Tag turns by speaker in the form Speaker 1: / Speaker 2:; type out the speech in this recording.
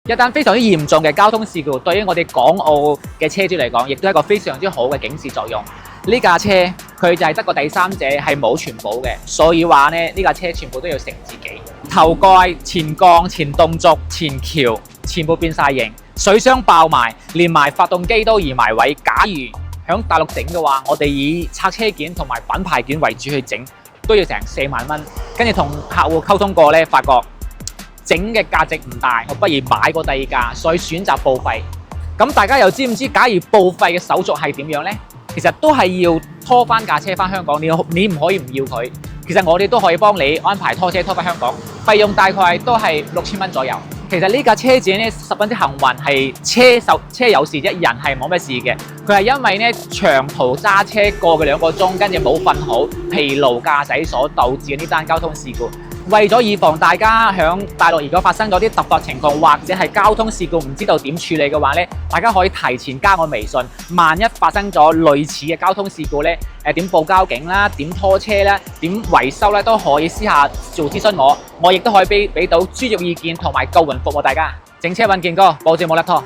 Speaker 1: 一單非常之嚴重嘅交通事故，對於我哋港澳嘅車主嚟講，亦都係一個非常之好嘅警示作用。呢架車佢就係得個第三者，係冇全保嘅，所以話呢架車全部都要承自己。頭蓋、前槓、前動軸、前橋全部變晒形，水箱爆埋，連埋發動機都移埋位。假如響大陸整嘅話，我哋以拆車件同埋品牌件為主去整，都要成4萬蚊。跟住同客戶溝通過呢，發覺整嘅價值唔大，我不如買個第二架，所以選擇報廢。咁大家又知唔知？假如報廢嘅手續係點樣呢？其實都係要拖翻架車翻香港，你唔可以唔要佢。其實我哋都可以幫你安排拖車拖翻香港，費用大概都係6000蚊左右。其實呢架車子呢十分之幸運，係車有事啫，人係冇乜事嘅。佢係因為呢長途揸車過嘅2個鐘，跟住冇瞓好，疲勞駕駛所導致嘅呢單交通事故。為咗以防大家響大陸如果發生咗啲突發情況，或者係交通事故唔知道點處理嘅話呢，大家可以提前加我微信。萬一發生咗類似嘅交通事故呢，點報交警啦，點拖車啦，點維修咧，都可以私下做諮詢我亦都可以俾到專業意見同埋救援服務大家。整車穩健哥，保證冇甩拖。